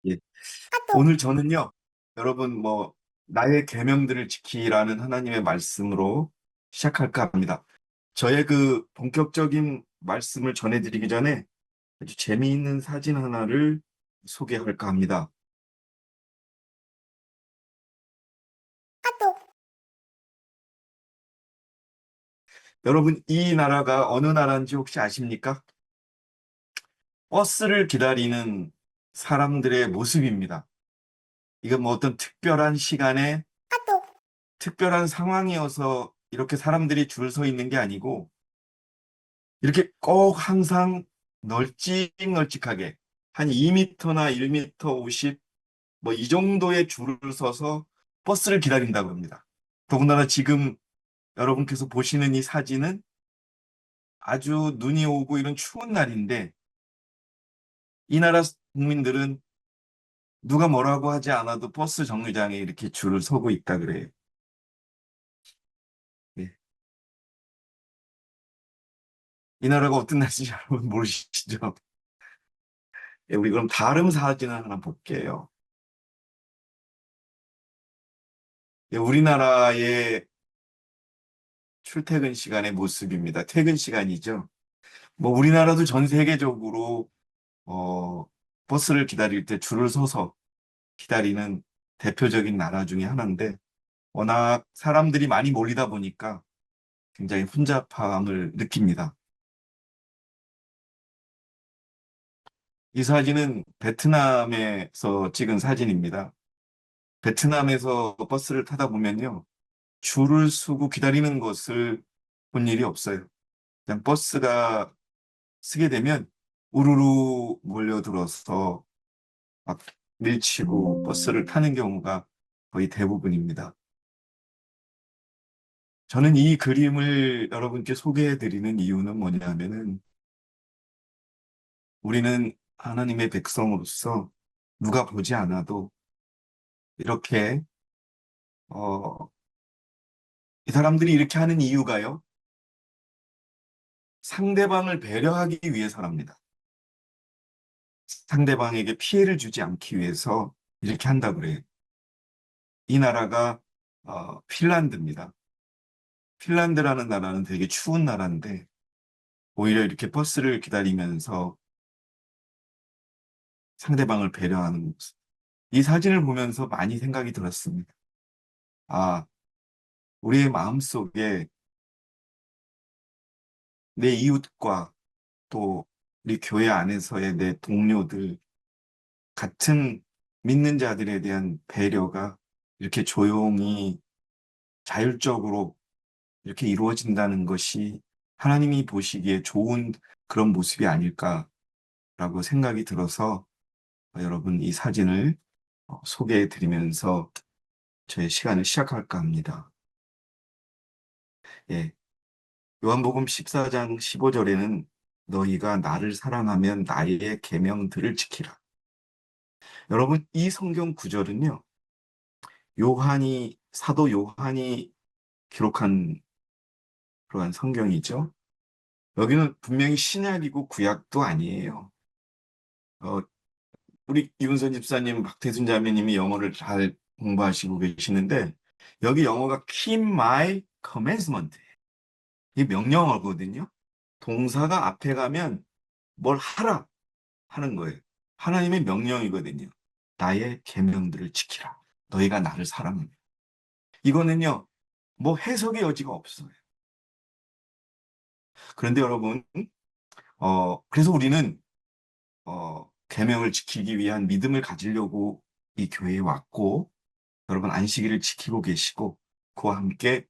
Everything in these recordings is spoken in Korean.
예. 오늘 저는요, 여러분, 나의 계명들을 지키라는 하나님의 말씀으로 시작할까 합니다. 저의 그 본격적인 말씀을 전해드리기 전에 아주 재미있는 사진 하나를 소개할까 합니다. 여러분, 이 나라가 어느 나라인지 혹시 아십니까? 버스를 기다리는 사람들의 모습입니다. 이건 뭐 어떤 특별한 시간에 특별한 상황이어서 이렇게 사람들이 줄 서 있는 게 아니고 이렇게 꼭 항상 널찍널찍하게 한 2m나 1m 50 뭐 이 정도의 줄을 서서 버스를 기다린다고 합니다. 더군다나 지금 여러분께서 보시는 이 사진은 아주 눈이 오고 이런 추운 날인데 이 나라 국민들은 누가 뭐라고 하지 않아도 버스 정류장에 이렇게 줄을 서고 있다 그래요. 예. 이 나라가 어떤 날인지 여러분 모르시죠? 예, 우리 그럼 다른 사진을 하나 볼게요. 예, 우리나라의 출퇴근 시간의 모습입니다. 퇴근 시간이죠. 뭐 우리나라도 전 세계적으로 어, 버스를 기다릴 때 줄을 서서 기다리는 대표적인 나라 중에 하나인데 워낙 사람들이 많이 몰리다 보니까 굉장히 혼잡함을 느낍니다. 이 사진은 베트남에서 찍은 사진입니다. 베트남에서 버스를 타다 보면요. 줄을 서고 기다리는 것을 본 일이 없어요. 그냥 버스가 쓰게 되면 우르르 몰려들어서 막 밀치고 버스를 타는 경우가 거의 대부분입니다. 저는 이 그림을 여러분께 소개해 드리는 이유는 뭐냐면은 우리는 하나님의 백성으로서 누가 보지 않아도 이렇게 어, 이 사람들이 이렇게 하는 이유가요. 상대방을 배려하기 위해서랍니다. 상대방에게 피해를 주지 않기 위해서 이렇게 한다고 그래요. 이 나라가 핀란드입니다. 핀란드라는 나라는 되게 추운 나라인데 오히려 이렇게 버스를 기다리면서 상대방을 배려하는 모습. 이 사진을 보면서 많이 생각이 들었습니다. 아, 우리의 마음속에 내 이웃과 또 우리 교회 안에서의 내 동료들, 같은 믿는 자들에 대한 배려가 이렇게 조용히 자율적으로 이렇게 이루어진다는 것이 하나님이 보시기에 좋은 그런 모습이 아닐까라고 생각이 들어서 여러분 이 사진을 소개해 드리면서 저의 시간을 시작할까 합니다. 예. 요한복음 14장 15절에는 너희가 나를 사랑하면 나의 계명들을 지키라. 여러분 이 성경 구절은요. 사도 요한이 기록한 그러한 성경이죠. 여기는 분명히 신약이고 구약도 아니에요. 어, 우리 이문선 집사님, 박태순 자매님이 영어를 잘 공부하시고 계시는데 여기 영어가 keep my commandment. 이게 명령어거든요. 동사가 앞에 가면 뭘 하라 하는 거예요. 하나님의 명령이거든요. 나의 계명들을 지키라. 너희가 나를 사랑하며. 이거는요. 뭐 해석의 여지가 없어요. 그런데 여러분, 그래서 우리는 계명을 지키기 위한 믿음을 가지려고 이 교회에 왔고, 여러분 안식일을 지키고 계시고, 그와 함께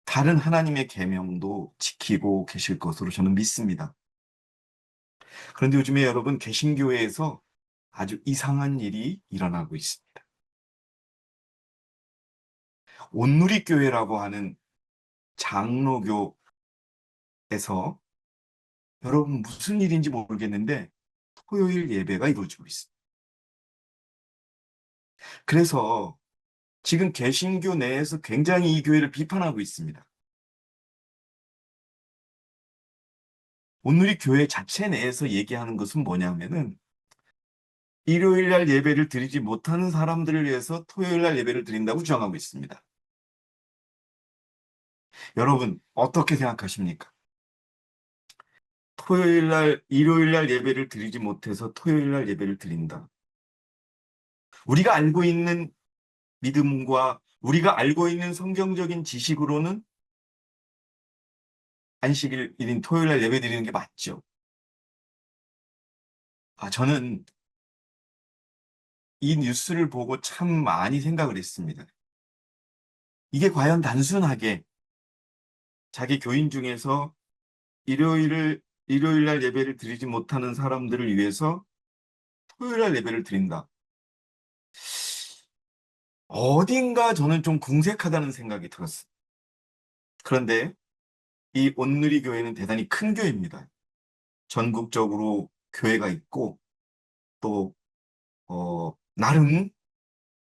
다른 하나님의 계명도 지키고 계실 것으로 저는 믿습니다. 그런데 요즘에 여러분 개신교회에서 아주 이상한 일이 일어나고 있습니다. 온누리교회라고 하는 장로교에서 여러분 무슨 일인지 모르겠는데 토요일 예배가 이루어지고 있습니다. 그래서 지금 개신교 내에서 굉장히 이 교회를 비판하고 있습니다. 온누리 교회 자체 내에서 얘기하는 것은 뭐냐면은 일요일 날 예배를 드리지 못하는 사람들을 위해서 토요일 날 예배를 드린다고 주장하고 있습니다. 여러분, 어떻게 생각하십니까? 일요일 날 예배를 드리지 못해서 토요일 날 예배를 드린다. 우리가 알고 있는 믿음과 우리가 알고 있는 성경적인 지식으로는 안식일인 토요일 날 예배 드리는 게 맞죠. 저는 이 뉴스를 보고 참 많이 생각을 했습니다. 이게 과연 단순하게 자기 교인 중에서 일요일 날 예배를 드리지 못하는 사람들을 위해서 토요일 날 예배를 드린다. 어딘가 저는 좀 궁색하다는 생각이 들었어요. 그런데 이 온누리 교회는 대단히 큰 교회입니다. 전국적으로 교회가 있고 또 나름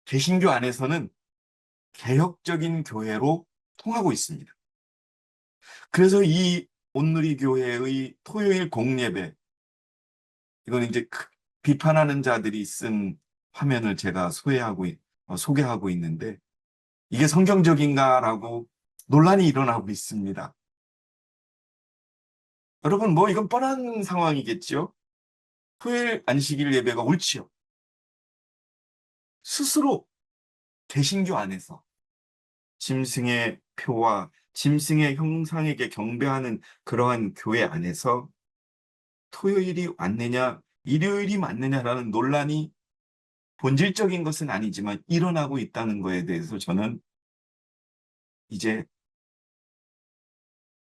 개신교 안에서는 개혁적인 교회로 통하고 있습니다. 그래서 이 온누리 교회의 토요일 공예배, 이건 이제 비판하는 자들이 쓴 화면을 제가 소개하고 있는데 이게 성경적인가라고 논란이 일어나고 있습니다. 여러분, 뭐 이건 뻔한 상황이겠죠? 토요일 안식일 예배가 옳지요. 스스로 개신교 안에서 짐승의 표와 짐승의 형상에게 경배하는 그러한 교회 안에서 토요일이 맞느냐, 일요일이 맞느냐라는 논란이 본질적인 것은 아니지만 일어나고 있다는 거에 대해서 저는 이제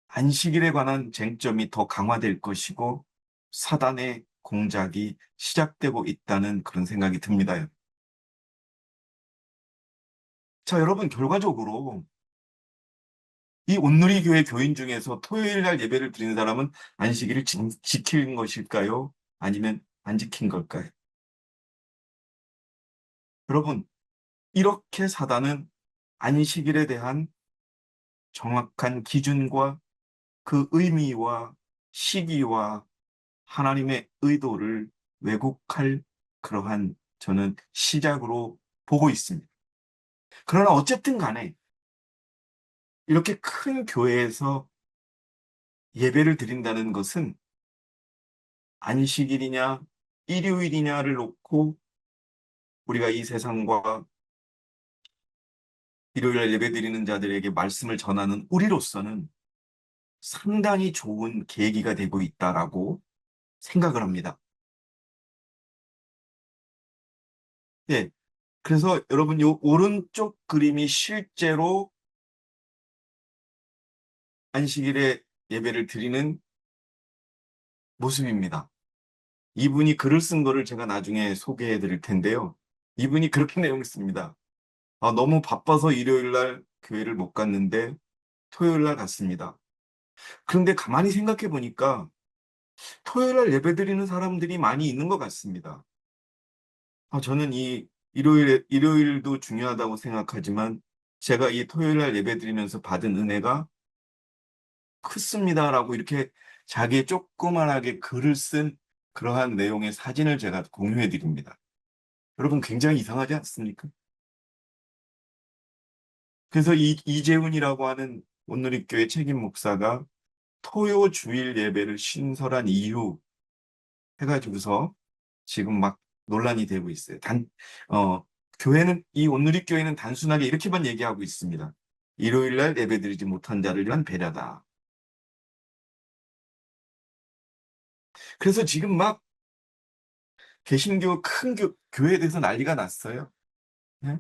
안식일에 관한 쟁점이 더 강화될 것이고 사단의 공작이 시작되고 있다는 그런 생각이 듭니다. 자, 여러분, 결과적으로 이 온누리 교회 교인 중에서 토요일 날 예배를 드리는 사람은 안식일을 지킨 것일까요? 아니면 안 지킨 걸까요? 여러분, 이렇게 사단은 안식일에 대한 정확한 기준과 그 의미와 시기와 하나님의 의도를 왜곡할 그러한 저는 시작으로 보고 있습니다. 그러나 어쨌든 간에 이렇게 큰 교회에서 예배를 드린다는 것은 안식일이냐 일요일이냐를 놓고 우리가 이 세상과 일요일 예배 드리는 자들에게 말씀을 전하는 우리로서는 상당히 좋은 계기가 되고 있다라고 생각을 합니다. 예. 그래서 여러분, 요 오른쪽 그림이 실제로 안식일에 예배를 드리는 모습입니다. 이분이 글을 쓴 거를 제가 나중에 소개해 드릴 텐데요. 이분이 그렇게 내용을 씁니다. 너무 바빠서 일요일 날 교회를 못 갔는데 토요일 날 갔습니다. 그런데 가만히 생각해 보니까 토요일 날 예배 드리는 사람들이 많이 있는 것 같습니다. 저는 이 일요일도 중요하다고 생각하지만 제가 이 토요일 날 예배 드리면서 받은 은혜가 크습니다라고 이렇게 자기 조그만하게 글을 쓴 그러한 내용의 사진을 제가 공유해 드립니다. 여러분, 굉장히 이상하지 않습니까? 그래서 이재훈이라고 하는 온누리교회 책임 목사가 토요 주일 예배를 신설한 이유 해가지고서 지금 막 논란이 되고 있어요. 이 온누리교회는 단순하게 이렇게만 얘기하고 있습니다. 일요일 날 예배드리지 못한 자를 위한 배려다. 그래서 지금 막 개신교 큰 교회에 대해서 난리가 났어요. 네?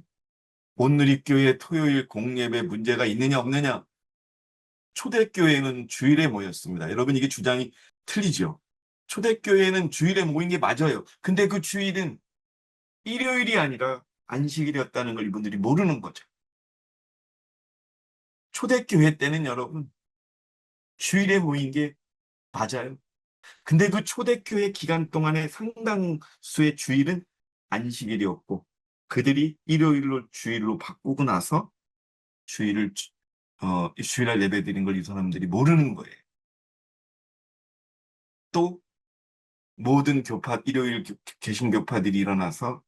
온누리교회 토요일 공예배 문제가 있느냐 없느냐. 초대교회는 주일에 모였습니다. 여러분, 이게 주장이 틀리죠. 초대교회는 주일에 모인 게 맞아요. 근데 그 주일은 일요일이 아니라 안식일이었다는 걸 이분들이 모르는 거죠. 초대교회 때는 여러분, 주일에 모인 게 맞아요. 근데 그 초대교회 기간 동안에 상당수의 주일은 안식일이었고 그들이 일요일로 주일로 바꾸고 나서 주일날 예배 드린 걸 이 사람들이 모르는 거예요. 또 모든 일요일 개신교파들이 일어나서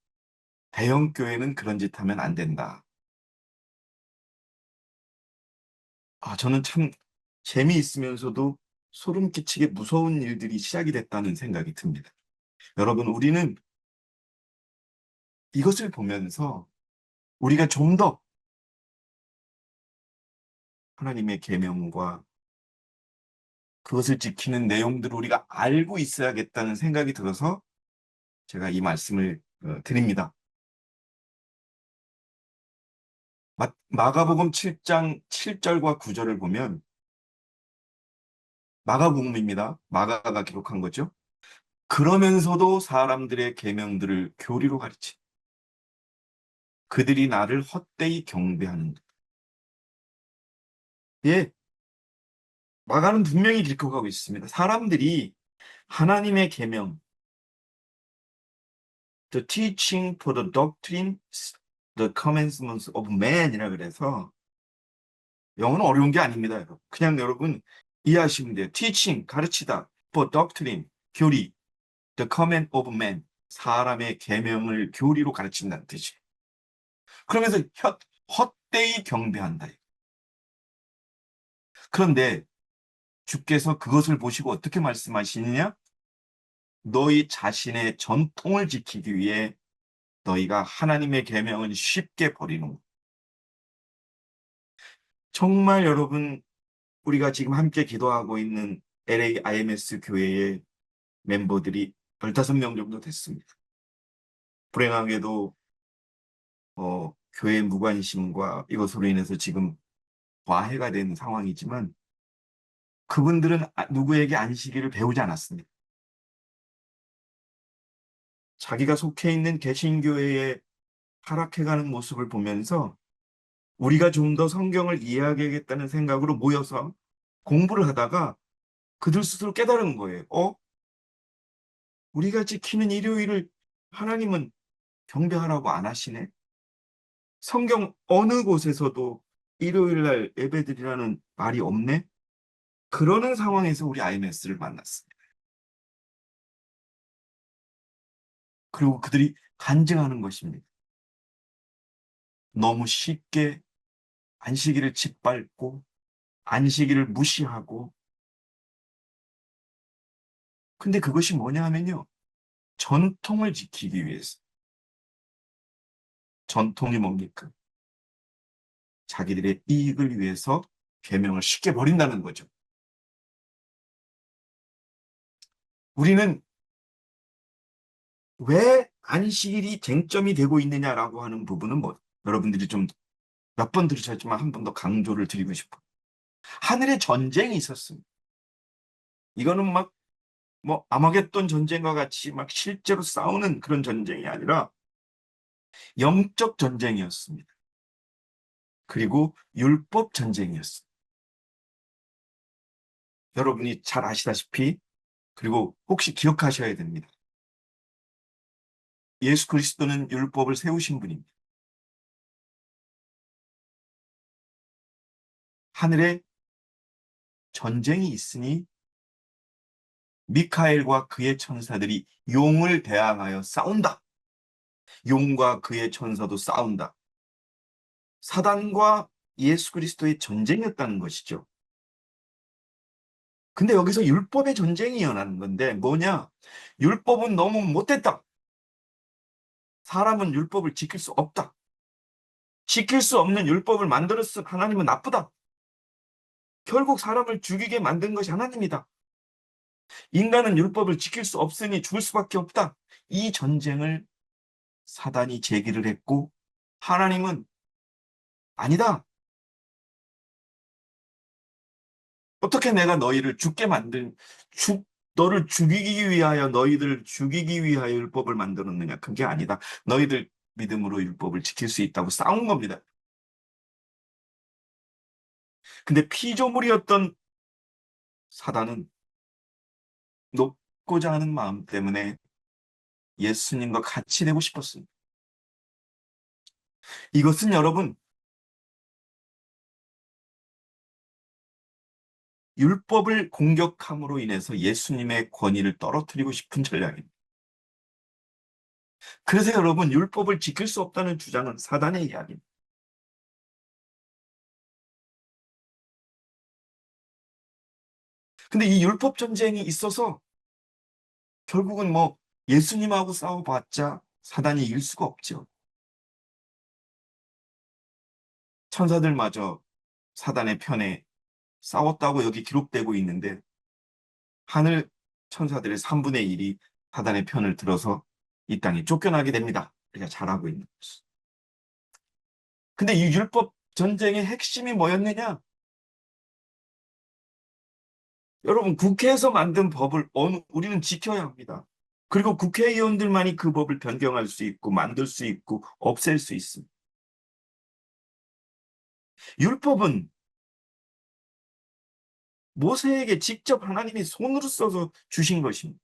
대형 교회는 그런 짓 하면 안 된다. 저는 참 재미있으면서도 소름 끼치게 무서운 일들이 시작이 됐다는 생각이 듭니다. 여러분, 우리는 이것을 보면서 우리가 좀 더 하나님의 계명과 그것을 지키는 내용들을 우리가 알고 있어야겠다는 생각이 들어서 제가 이 말씀을 드립니다. 마가복음 7장 7절과 9절을 보면 마가복음입니다. 마가가 기록한 거죠. 그러면서도 사람들의 계명들을 교리로 가르치. 그들이 나를 헛되이 경배하는. 예, 마가는 분명히 기록하고 있습니다. 사람들이 하나님의 계명, the teaching for the doctrine, the commandments of man이라 그래서 영어는 어려운 게 아닙니다, 여러분. 그냥 여러분 이해하시면 돼요. teaching, 가르치다, for doctrine, 교리, the command of man, 사람의 계명을 교리로 가르친다는 뜻이에요. 그러면서 헛되이 경배한다. 그런데 주께서 그것을 보시고 어떻게 말씀하시느냐? 너희 자신의 전통을 지키기 위해 너희가 하나님의 계명은 쉽게 버리는. 정말 여러분, 우리가 지금 함께 기도하고 있는 LA IMS 교회의 멤버들이 15명 정도 됐습니다. 불행하게도 교회 무관심과 이것으로 인해서 지금 과해가 된 상황이지만 그분들은 누구에게 안식일을 배우지 않았습니다. 자기가 속해 있는 개신교회에 타락해가는 모습을 보면서 우리가 좀 더 성경을 이해하겠다는 생각으로 모여서 공부를 하다가 그들 스스로 깨달은 거예요. 우리가 지키는 일요일을 하나님은 경배하라고 안 하시네? 성경 어느 곳에서도 일요일 날 예배드리라는 말이 없네? 그러는 상황에서 우리 IMS를 만났습니다. 그리고 그들이 간증하는 것입니다. 너무 쉽게 안식일을 짓밟고 안식일을 무시하고, 근데 그것이 뭐냐 하면요, 전통을 지키기 위해서. 전통이 뭡니까? 자기들의 이익을 위해서 계명을 쉽게 버린다는 거죠. 우리는 왜 안식일이 쟁점이 되고 있느냐라고 하는 부분은 여러분들이 좀 몇 번 들으셨지만 한 번 더 강조를 드리고 싶어요. 하늘에 전쟁이 있었습니다. 이거는 아마겟돈 전쟁과 같이 막 실제로 싸우는 그런 전쟁이 아니라 영적 전쟁이었습니다. 그리고 율법 전쟁이었습니다. 여러분이 잘 아시다시피, 그리고 혹시 기억하셔야 됩니다. 예수 그리스도는 율법을 세우신 분입니다. 하늘에 전쟁이 있으니 미카엘과 그의 천사들이 용을 대항하여 싸운다. 용과 그의 천사도 싸운다. 사단과 예수 그리스도의 전쟁이었다는 것이죠. 근데 여기서 율법의 전쟁이 일어나는 건데 뭐냐? 율법은 너무 못됐다. 사람은 율법을 지킬 수 없다. 지킬 수 없는 율법을 만들었을 하나님은 나쁘다. 결국 사람을 죽이게 만든 것이 하나님이다. 인간은 율법을 지킬 수 없으니 죽을 수밖에 없다. 이 전쟁을 사단이 제기를 했고 하나님은 아니다. 어떻게 내가 너희를 너를 죽이기 위하여, 너희들을 죽이기 위하여 율법을 만들었느냐? 그게 아니다. 너희들 믿음으로 율법을 지킬 수 있다고 싸운 겁니다. 근데 피조물이었던 사단은 높고자 하는 마음 때문에 예수님과 같이 되고 싶었습니다. 이것은 여러분, 율법을 공격함으로 인해서 예수님의 권위를 떨어뜨리고 싶은 전략입니다. 그래서 여러분, 율법을 지킬 수 없다는 주장은 사단의 이야기입니다. 근데 이 율법 전쟁이 있어서 결국은 뭐 예수님하고 싸워봤자 사단이 이길 수가 없죠. 천사들마저 사단의 편에 싸웠다고 여기 기록되고 있는데 하늘 천사들의 3분의 1이 사단의 편을 들어서 이 땅에 쫓겨나게 됩니다. 우리가 잘 알고 있는 것이. 근데 이 율법 전쟁의 핵심이 뭐였느냐? 여러분, 국회에서 만든 법을 우리는 지켜야 합니다. 그리고 국회의원들만이 그 법을 변경할 수 있고 만들 수 있고 없앨 수 있습니다. 율법은 모세에게 직접 하나님이 손으로 써서 주신 것입니다.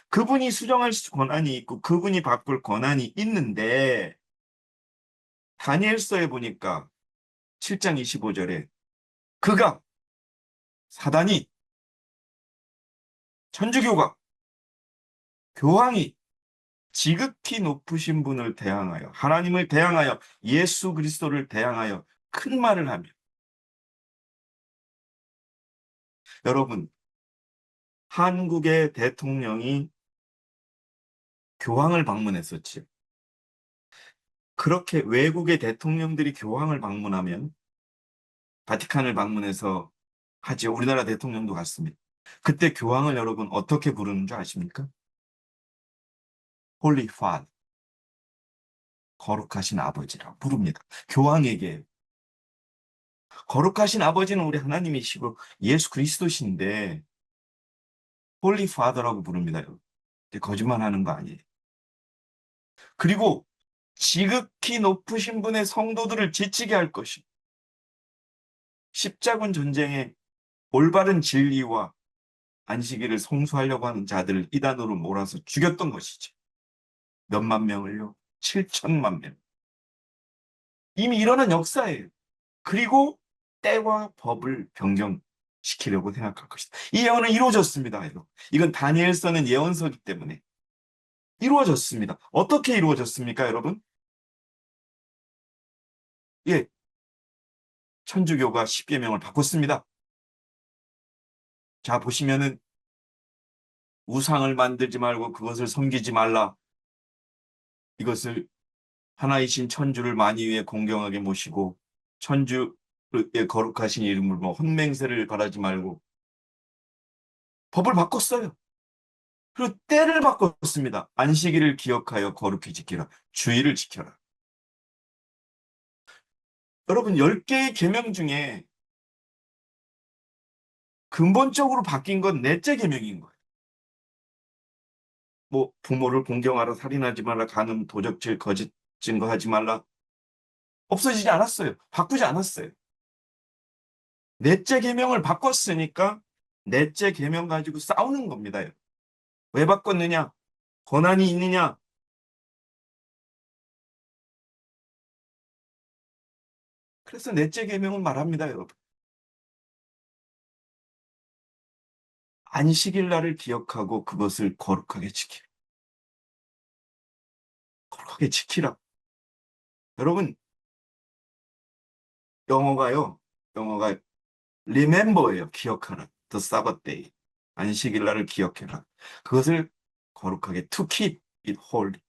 그분이 수정할 권한이 있고 그분이 바꿀 권한이 있는데 다니엘서에 보니까 7장 25절에 그가 사단이 천주교가 교황이 지극히 높으신 분을 대항하여 하나님을 대항하여 예수 그리스도를 대항하여 큰 말을 하며 여러분 한국의 대통령이 교황을 방문했었지요. 그렇게 외국의 대통령들이 교황을 방문하면 바티칸을 방문해서 하지요. 우리나라 대통령도 갔습니다. 그때 교황을 여러분 어떻게 부르는 줄 아십니까? Holy Father, 거룩하신 아버지라고 부릅니다. 교황에게 거룩하신 아버지는 우리 하나님이시고 예수 그리스도신데 Holy Father라고 부릅니다. 거짓말하는 거 아니에요. 그리고 지극히 높으신 분의 성도들을 지치게 할 것이 십자군 전쟁에 올바른 진리와 안식일을 송수하려고 하는 자들을 이단으로 몰아서 죽였던 것이죠. 몇만 명을요? 7천만 명. 이미 일어난 역사예요. 그리고 때와 법을 변경시키려고 생각할 것이다. 이 예언은 이루어졌습니다. 이건 다니엘서는 예언서이기 때문에 이루어졌습니다. 어떻게 이루어졌습니까, 여러분? 예, 천주교가 십계명을 바꿨습니다. 자, 보시면은 우상을 만들지 말고 그것을 섬기지 말라. 이것을 하나이신 천주를 만유에 공경하게 모시고 천주의 거룩하신 이름을 뭐 혼맹세를 바라지 말고 법을 바꿨어요. 그리고 때를 바꿨습니다. 안식일을 기억하여 거룩히 지키라. 주의를 지켜라. 여러분 10개의 계명 중에 근본적으로 바뀐 건 넷째 계명인 거예요. 뭐 부모를 공경하라, 살인하지 말라, 간음, 도적질, 거짓 증거하지 말라. 없어지지 않았어요. 바꾸지 않았어요. 넷째 계명을 바꿨으니까 넷째 계명 가지고 싸우는 겁니다. 왜 바꿨느냐? 권한이 있느냐? 그래서 넷째 계명은 말합니다, 여러분. 안식일 날을 기억하고 그것을 거룩하게 지키라. 거룩하게 지키라. 여러분, 영어가 remember예요. 기억하라. The Sabbath day. 안식일 날을 기억해라. 그것을 거룩하게 to keep it holy.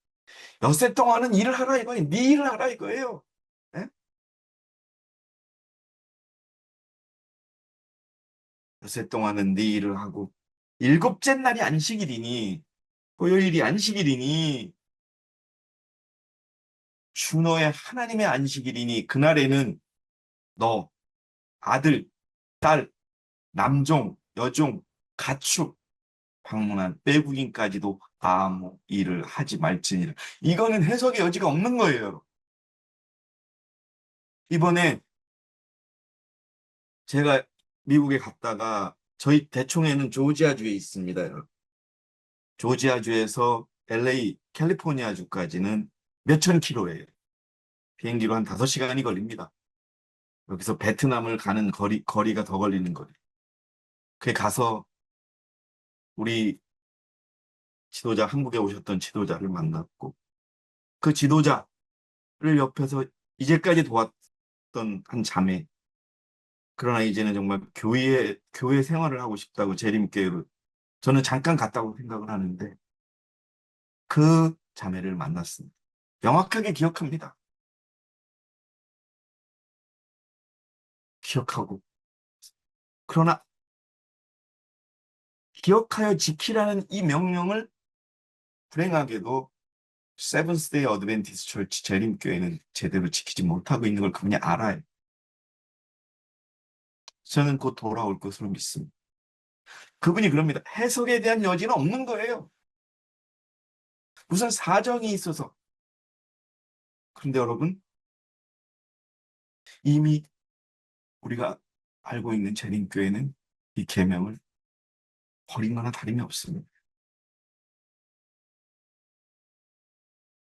엿새 동안은 일을 하라 이거예요. 네 일을 하라 이거예요. 예? 엿새 동안은 네 일을 하고 일곱째 날이 안식일이니 토요일이 안식일이니 주 너의 하나님의 안식일이니 그날에는 너 아들, 딸, 남종, 여종, 가축 방문한 외국인까지도 아무 일을 하지 말지니라. 이거는 해석의 여지가 없는 거예요. 이번에 제가 미국에 갔다가 저희 대총회는 조지아주에 있습니다. 조지아주에서 LA, 캘리포니아주까지는 몇천 킬로예요. 비행기로 한 5시간이 걸립니다. 여기서 베트남을 가는 거리가 더 걸리는 거리. 그에 가서 우리 지도자, 한국에 오셨던 지도자를 만났고, 그 지도자를 옆에서 이제까지 도왔던 한 자매, 그러나 이제는 정말 교회 생활을 하고 싶다고 재림교회로 저는 잠깐 갔다고 생각을 하는데 그 자매를 만났습니다. 명확하게 기억합니다. 기억하고. 그러나 기억하여 지키라는 이 명령을 불행하게도 세븐스데이 어드벤티스트 철치 재림교회는 제대로 지키지 못하고 있는 걸 그분이 알아요. 저는 곧 돌아올 것으로 믿습니다. 그분이 그럽니다. 해석에 대한 여지는 없는 거예요. 무슨 사정이 있어서. 그런데 여러분, 이미 우리가 알고 있는 재림교회는 이 계명을 버린 거나 다름이 없습니다.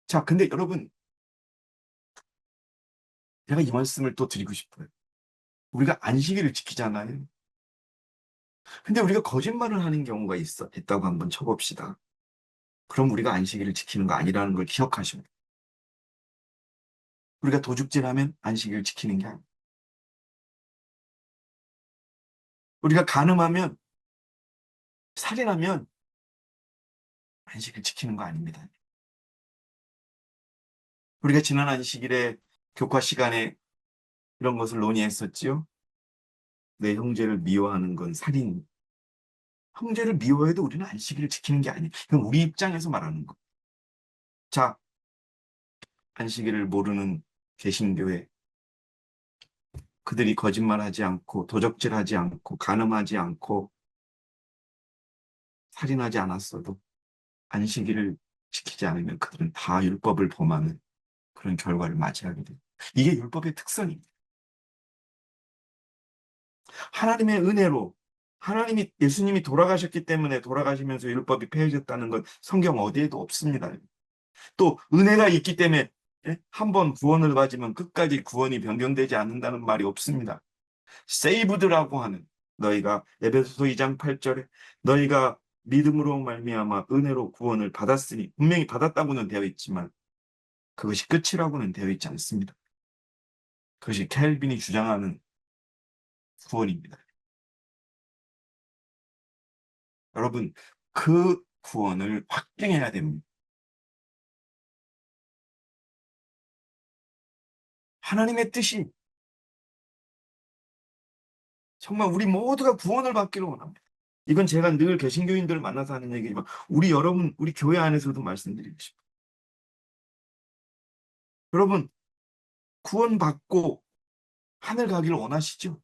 자, 근데 여러분, 제가 이 말씀을 또 드리고 싶어요. 우리가 안식일을 지키잖아요. 근데 우리가 거짓말을 하는 경우가 있다고 한번 쳐봅시다. 그럼 우리가 안식일을 지키는 거 아니라는 걸 기억하시면 돼요. 우리가 도둑질하면 안식일을 지키는 게 아니에요. 우리가 간음하면, 살인하면 안식일 지키는 거 아닙니다. 우리가 지난 안식일에 교과 시간에 이런 것을 논의했었지요. 내 형제를 미워하는 건 살인. 형제를 미워해도 우리는 안식일을 지키는 게 아니에요. 그건 우리 입장에서 말하는 거. 자, 안식일을 모르는 개신교회, 그들이 거짓말하지 않고 도적질하지 않고 간음하지 않고 살인하지 않았어도 안식일을 지키지 않으면 그들은 다 율법을 범하는 그런 결과를 맞이하게 돼요. 이게 율법의 특성입니다. 하나님의 은혜로 하나님이 예수님이 돌아가셨기 때문에 돌아가시면서 율법이 폐해졌다는 건 성경 어디에도 없습니다. 또 은혜가 있기 때문에 한 번 구원을 받으면 끝까지 구원이 변경되지 않는다는 말이 없습니다. 세이브드라고 하는 너희가 에베소서 2장 8절에 너희가 믿음으로 말미암아 은혜로 구원을 받았으니 분명히 받았다고는 되어 있지만 그것이 끝이라고는 되어 있지 않습니다. 그것이 켈빈이 주장하는 구원입니다. 여러분, 그 구원을 확증해야 됩니다. 하나님의 뜻이 정말 우리 모두가 구원을 받기를 원합니다. 이건 제가 늘 개신교인들을 만나서 하는 얘기지만 우리 여러분, 우리 교회 안에서도 말씀드리고 싶어요. 여러분, 구원받고 하늘 가기를 원하시죠?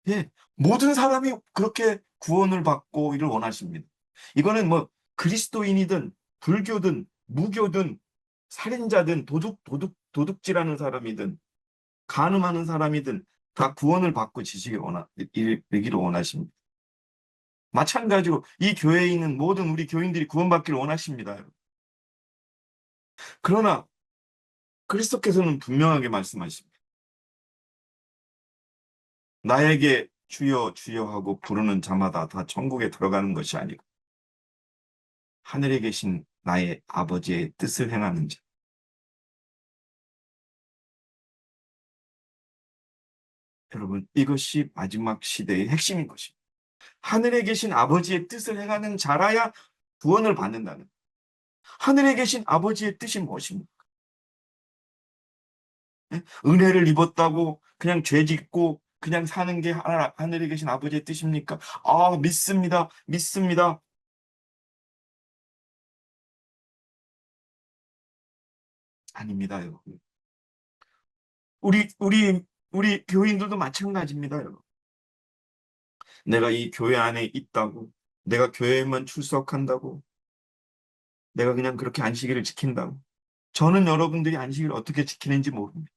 예, 모든 사람이 그렇게 구원을 받고 이를 원하십니다. 이거는 뭐 그리스도인이든 불교든 무교든 살인자든 도둑질하는 사람이든 간음하는 사람이든 다 구원을 받고 이르기를 원하십니다. 마찬가지로 이 교회에 있는 모든 우리 교인들이 구원받기를 원하십니다. 그러나 그리스도께서는 분명하게 말씀하십니다. 나에게 주여 주여 하고 부르는 자마다 다 천국에 들어가는 것이 아니고 하늘에 계신 나의 아버지의 뜻을 행하는 자. 여러분, 이것이 마지막 시대의 핵심인 것입니다. 하늘에 계신 아버지의 뜻을 행하는 자라야 구원을 받는다는. 하늘에 계신 아버지의 뜻이 무엇입니까? 예? 은혜를 입었다고 그냥 죄 짓고 그냥 사는 게 하늘에 계신 아버지의 뜻입니까? 아, 믿습니다. 믿습니다. 아닙니다, 여러분. 우리, 우리, 우리 교인들도 마찬가지입니다, 여러분. 내가 이 교회 안에 있다고, 내가 교회에만 출석한다고, 내가 그냥 그렇게 안식일을 지킨다고. 저는 여러분들이 안식일을 어떻게 지키는지 모릅니다.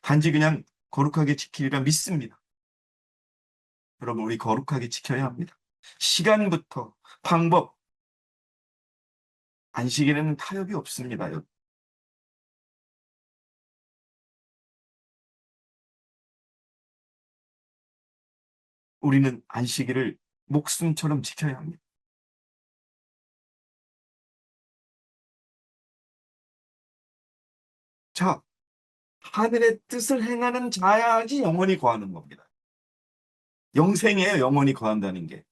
단지 그냥 거룩하게 지키리라 믿습니다. 여러분, 우리 거룩하게 지켜야 합니다. 시간부터 방법, 안식일에는 타협이 없습니다, 여러분. 우리는 안식일을 목숨처럼 지켜야 합니다. 자, 하늘의 뜻을 행하는 자야지 영원히 거하는 겁니다. 영생이에요, 영원히 거한다는 게.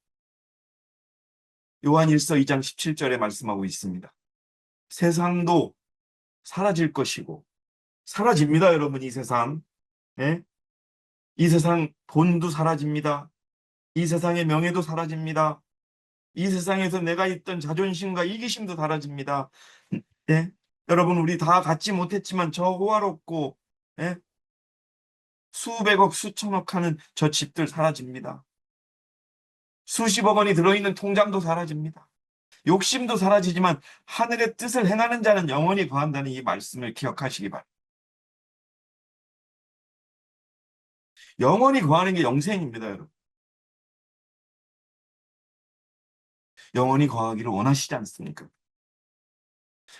요한일서 2장 17절에 말씀하고 있습니다. 세상도 사라질 것이고, 사라집니다, 여러분, 이 세상. 예? 이 세상 돈도 사라집니다. 이 세상의 명예도 사라집니다. 이 세상에서 내가 있던 자존심과 이기심도 사라집니다. 예? 여러분, 우리 다 갖지 못했지만 저 호화롭고, 예? 수백억, 수천억 하는 저 집들 사라집니다. 수십억 원이 들어있는 통장도 사라집니다. 욕심도 사라지지만 하늘의 뜻을 행하는 자는 영원히 거한다는 이 말씀을 기억하시기 바랍니다. 영원히 거하는 게 영생입니다, 여러분. 영원히 거하기를 원하시지 않습니까?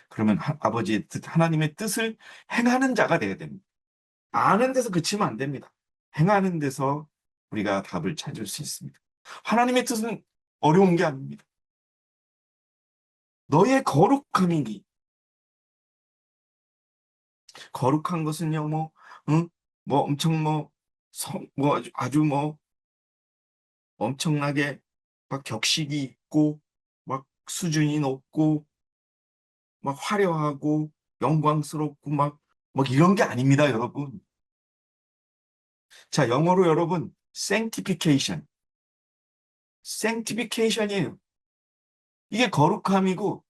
그러면 아버지의 뜻, 하나님의 뜻을 행하는 자가 되어야 됩니다. 아는 데서 그치면 안 됩니다. 행하는 데서 우리가 답을 찾을 수 있습니다. 하나님의 뜻은 어려운 게 아닙니다. 너의 거룩함이니, 거룩한 것은요, 뭐, 응? 뭐 엄청 뭐 아주 뭐 엄청나게 막 격식이 있고, 막 수준이 높고, 막 화려하고, 영광스럽고, 막 이런 게 아닙니다, 여러분. 자, 영어로 여러분, sanctification. sanctification이에요. 이게 거룩함이고,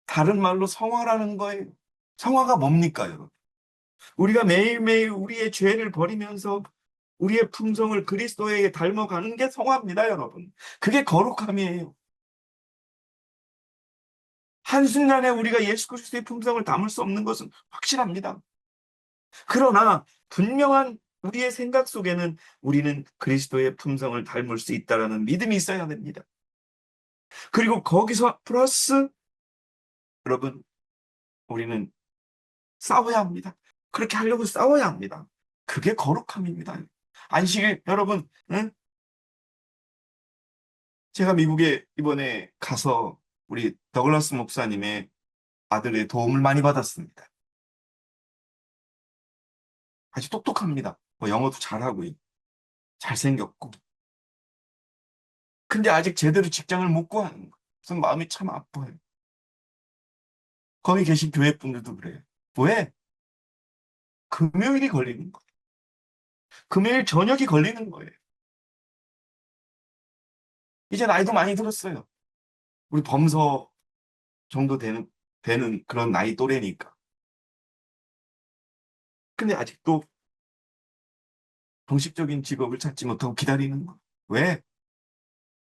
다른 말로 성화라는 거예요. 성화가 뭡니까, 여러분? 우리가 매일매일 우리의 죄를 버리면서 우리의 품성을 그리스도에게 닮아가는 게 성화입니다, 여러분. 그게 거룩함이에요. 한순간에 우리가 예수 그리스도의 품성을 담을 수 없는 것은 확실합니다. 그러나 분명한 우리의 생각 속에는 우리는 그리스도의 품성을 닮을 수 있다는 믿음이 있어야 됩니다. 그리고 거기서 플러스 여러분, 우리는 싸워야 합니다. 그렇게 하려고 싸워야 합니다. 그게 거룩함입니다. 안식일 여러분, 응? 제가 미국에 이번에 가서 우리 더글라스 목사님의 아들의 도움을 많이 받았습니다. 아주 똑똑합니다. 뭐 영어도 잘하고요. 잘생겼고. 근데 아직 제대로 직장을 못 구하는 거. 그래서 마음이 참 아파요. 거기 계신 교회 분들도 그래요. 왜? 금요일이 걸리는 거예요. 금요일 저녁이 걸리는 거예요. 이제 나이도 많이 들었어요. 우리 범서 정도 되는 그런 나이 또래니까. 근데 아직도 정식적인 직업을 찾지 못하고 기다리는 거. 왜?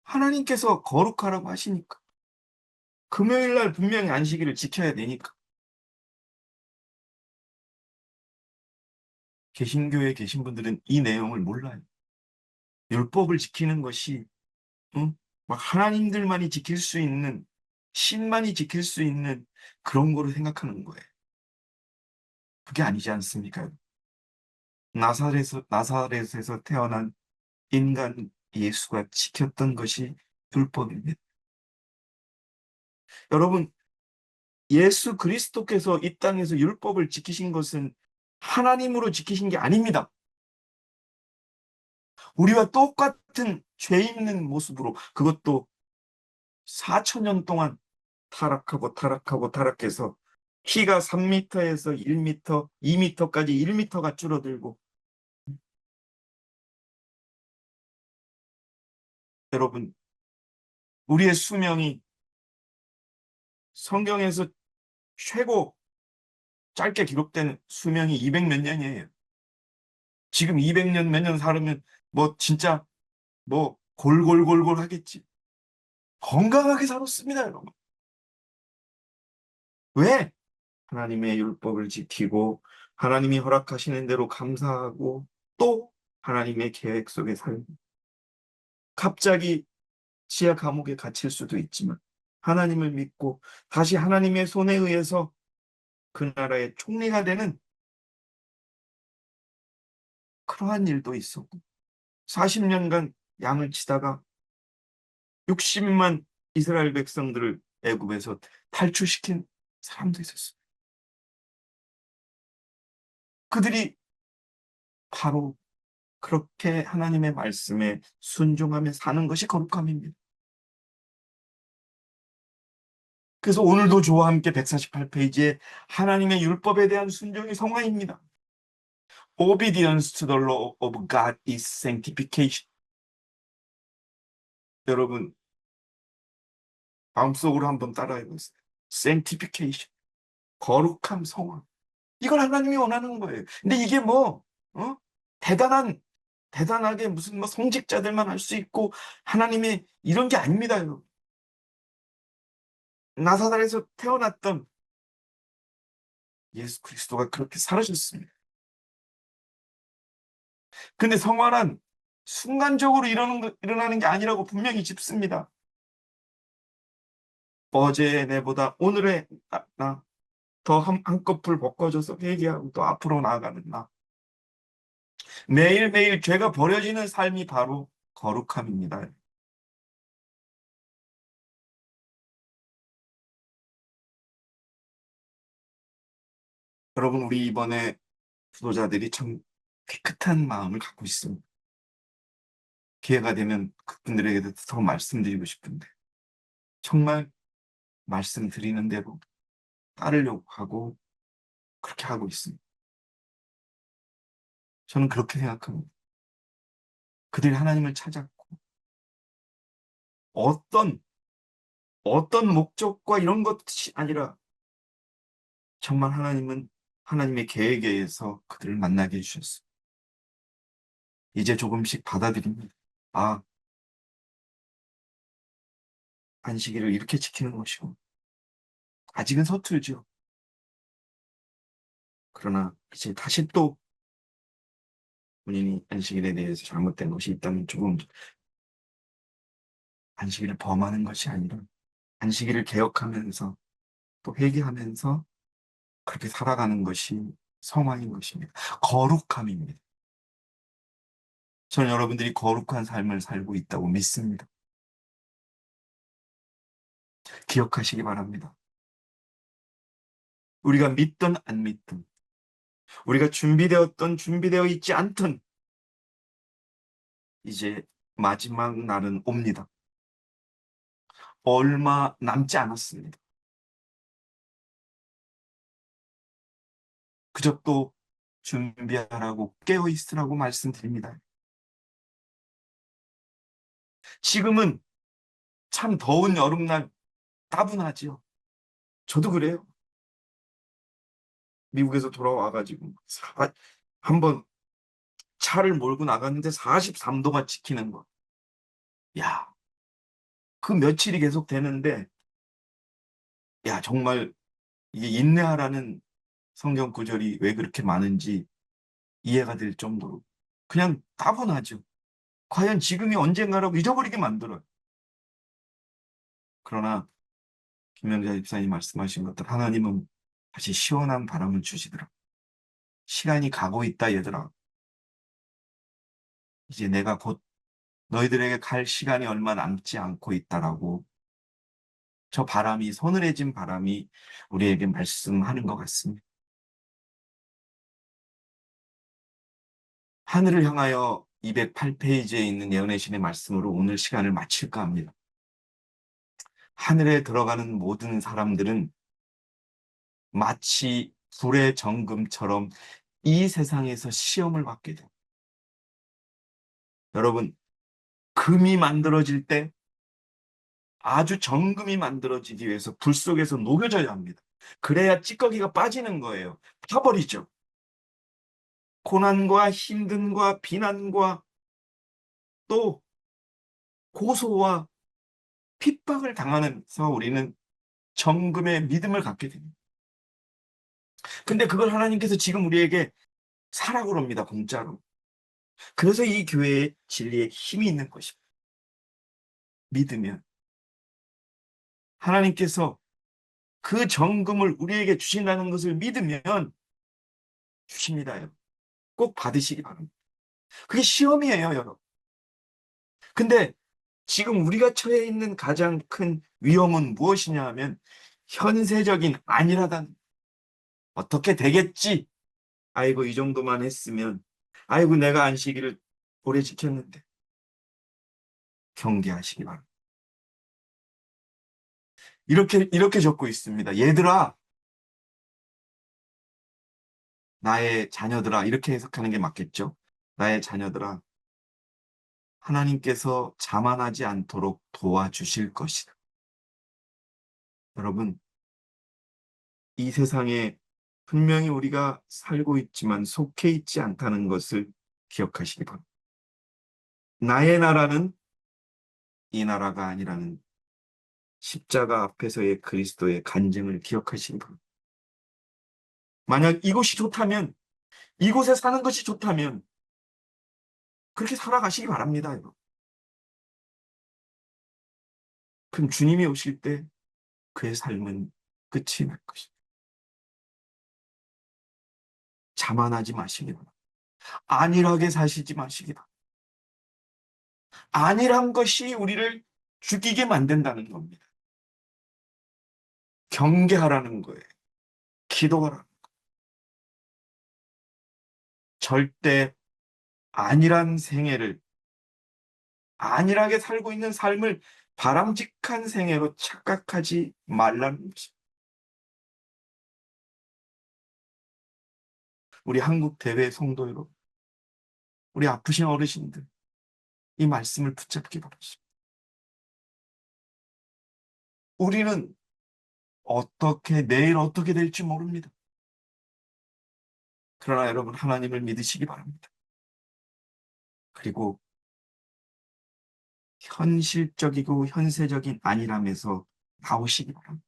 하나님께서 거룩하라고 하시니까. 금요일 날 분명히 안식일을 지켜야 되니까. 개신교에 계신 분들은 이 내용을 몰라요. 율법을 지키는 것이 응? 막 하나님들만이 지킬 수 있는 신만이 지킬 수 있는 그런 거로 생각하는 거예요. 그게 아니지 않습니까? 나사렛에서 태어난 인간 예수가 지켰던 것이 율법입니다. 여러분, 예수 그리스도께서 이 땅에서 율법을 지키신 것은 하나님으로 지키신 게 아닙니다. 우리와 똑같은 죄 있는 모습으로 그것도 4천년 동안 타락해서 키가 3m에서 1m, 2m까지 1m가 줄어들고 여러분, 우리의 수명이 성경에서 최고 짧게 기록된 수명이 200 몇 년이에요. 지금 200년 몇 년 살으면 뭐 진짜 뭐 골골골골 하겠지. 건강하게 살았습니다, 여러분. 왜? 하나님의 율법을 지키고 하나님이 허락하시는 대로 감사하고 또 하나님의 계획 속에 살고 갑자기 지하 감옥에 갇힐 수도 있지만 하나님을 믿고 다시 하나님의 손에 의해서 그 나라의 총리가 되는 그러한 일도 있었고 40년간 양을 치다가 60만 이스라엘 백성들을 애굽에서 탈출시킨 사람도 있었어요. 그들이 바로 그렇게 하나님의 말씀에 순종하며 사는 것이 거룩함입니다. 그래서 오늘도 저와 함께 148페이지에 하나님의 율법에 대한 순종이 성화입니다. Obedience to the law of God is sanctification. 여러분 마음속으로 한번 따라해보세요. Sanctification. 거룩함, 성화. 이걸 하나님이 원하는 거예요. 근데 이게 뭐 대단하게 무슨 뭐 성직자들만 할 수 있고 하나님의 이런 게 아닙니다. 여러분. 나사렛에서 태어났던 예수 그리스도가 그렇게 살아셨습니다. 근데 성화란 순간적으로 일어나는 게 아니라고 분명히 짚습니다. 어제의 내보다 오늘의 나 더 한꺼풀 벗겨져서 회개하고 또 앞으로 나아가는 나. 매일매일 죄가 버려지는 삶이 바로 거룩함입니다. 여러분, 우리 이번에 지도자들이 참 깨끗한 마음을 갖고 있습니다. 기회가 되면 그분들에게도 더 말씀드리고 싶은데 정말 말씀드리는 대로 따르려고 하고 그렇게 하고 있습니다. 저는 그렇게 생각합니다. 그들이 하나님을 찾았고 어떤 목적과 이런 것이 아니라 정말 하나님은 하나님의 계획에 의해서 그들을 만나게 해주셨어요. 이제 조금씩 받아들입니다. 아, 안식일을 이렇게 지키는 것이고 아직은 서툴죠. 그러나 이제 다시 또 본인이 안식일에 대해서 잘못된 것이 있다면 조금 안식일을 범하는 것이 아니라 안식일을 개혁하면서 또 회개하면서 그렇게 살아가는 것이 성화인 것입니다. 거룩함입니다. 저는 여러분들이 거룩한 삶을 살고 있다고 믿습니다. 기억하시기 바랍니다. 우리가 믿든 안 믿든, 우리가 준비되었던 준비되어 있지 않든 이제 마지막 날은 옵니다. 얼마 남지 않았습니다. 그저 또 준비하라고 깨어있으라고 말씀드립니다. 지금은 참 더운 여름날 따분하지요. 저도 그래요. 미국에서 돌아와가지고 한번 차를 몰고 나갔는데 43도가 찍히는 거. 야, 그 며칠이 계속 되는데 야, 정말 이게 인내하라는 성경 구절이 왜 그렇게 많은지 이해가 될 정도로 그냥 따분하죠. 과연 지금이 언젠가라고 잊어버리게 만들어요. 그러나 김명자 집사님 말씀하신 것들 하나님은 다시 시원한 바람을 주시더라. 시간이 가고 있다 얘들아. 이제 내가 곧 너희들에게 갈 시간이 얼마 남지 않고 있다라고 저 바람이 서늘해진 바람이 우리에게 말씀하는 것 같습니다. 하늘을 향하여 208페이지에 있는 예언의 신의 말씀으로 오늘 시간을 마칠까 합니다. 하늘에 들어가는 모든 사람들은 마치 불의 정금처럼 이 세상에서 시험을 받게 됩니다. 여러분, 금이 만들어질 때 아주 정금이 만들어지기 위해서 불 속에서 녹여져야 합니다. 그래야 찌꺼기가 빠지는 거예요. 타버리죠. 고난과 힘듦과 비난과 또 고소와 핍박을 당하면서 우리는 정금의 믿음을 갖게 됩니다. 근데 그걸 하나님께서 지금 우리에게 사라고 합니다. 공짜로. 그래서 이 교회의 진리에 힘이 있는 것입니다. 믿으면 하나님께서 그 정금을 우리에게 주신다는 것을 믿으면 주십니다. 꼭 받으시기 바랍니다. 그게 시험이에요, 여러분. 근데 지금 우리가 처해 있는 가장 큰 위험은 무엇이냐 하면 현세적인 안일하다는, 어떻게 되겠지? 아이고, 이 정도만 했으면, 아이고, 내가 안식일을 오래 지켰는데. 경계하시기 바랍니다. 이렇게 적고 있습니다. 얘들아, 나의 자녀들아, 이렇게 해석하는 게 맞겠죠? 나의 자녀들아, 하나님께서 자만하지 않도록 도와주실 것이다. 여러분, 이 세상에 분명히 우리가 살고 있지만 속해 있지 않다는 것을 기억하시기 바랍니다. 나의 나라는 이 나라가 아니라는 십자가 앞에서의 그리스도의 간증을 기억하시기 바랍니다. 만약 이곳이 좋다면, 이곳에 사는 것이 좋다면 그렇게 살아가시기 바랍니다. 여러분. 그럼 주님이 오실 때 그의 삶은 끝이 날 것입니다. 자만하지 마시기 바랍니다. 안일하게 사시지 마시기 바랍니다. 안일한 것이 우리를 죽이게 만든다는 겁니다. 경계하라는 거예요. 기도하라. 절대 안일한 생애를, 안일하게 살고 있는 삶을 바람직한 생애로 착각하지 말라는 것입니다. 우리 한국 대회 성도 여러분, 우리 아프신 어르신들, 이 말씀을 붙잡기 바랍니다. 우리는 내일 어떻게 될지 모릅니다. 그러나 여러분, 하나님을 믿으시기 바랍니다. 그리고 현실적이고 현세적인 안일함에서 나오시기 바랍니다.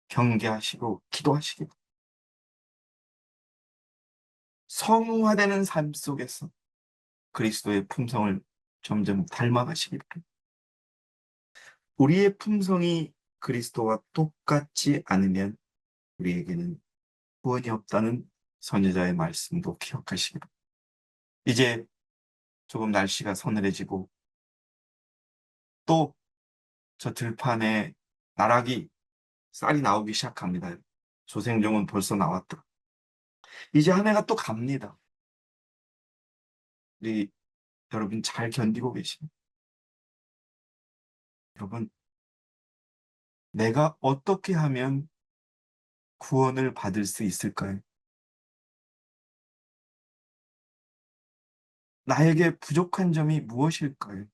경계하시고 기도하시기 바랍니다. 성화되는 삶 속에서 그리스도의 품성을 점점 닮아가시기 바랍니다. 우리의 품성이 그리스도와 똑같지 않으면 우리에게는 구원이 없다는 선지자의 말씀도 기억하시기 바랍니다. 이제 조금 날씨가 서늘해지고 또 저 들판에 나락이 쌀이 나오기 시작합니다. 조생종은 벌써 나왔다. 이제 한 해가 또 갑니다. 우리 여러분 잘 견디고 계십니다. 여러분, 내가 어떻게 하면 구원을 받을 수 있을까요? 나에게 부족한 점이 무엇일까요?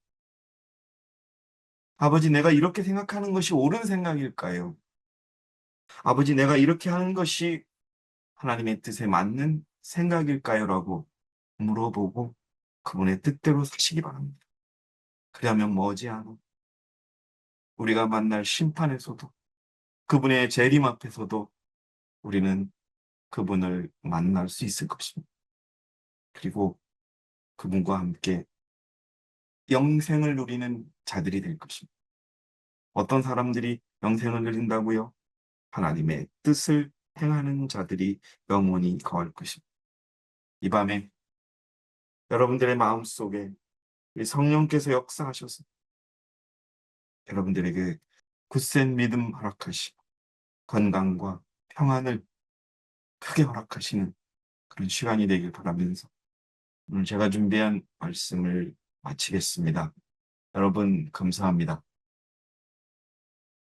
아버지, 내가 이렇게 생각하는 것이 옳은 생각일까요? 아버지, 내가 이렇게 하는 것이 하나님의 뜻에 맞는 생각일까요? 라고 물어보고 그분의 뜻대로 사시기 바랍니다. 그러면 머지않아 우리가 만날 심판에서도, 그분의 재림 앞에서도 우리는 그분을 만날 수 있을 것입니다. 그리고 그분과 함께 영생을 누리는 자들이 될 것입니다. 어떤 사람들이 영생을 누린다고요? 하나님의 뜻을 행하는 자들이 영원히 거할 것입니다. 이 밤에 여러분들의 마음속에 우리 성령께서 역사하셔서 여러분들에게 굳센 믿음 허락하시고 건강과 평안을 크게 허락하시는 그런 시간이 되길 바라면서 오늘 제가 준비한 말씀을 마치겠습니다. 여러분, 감사합니다.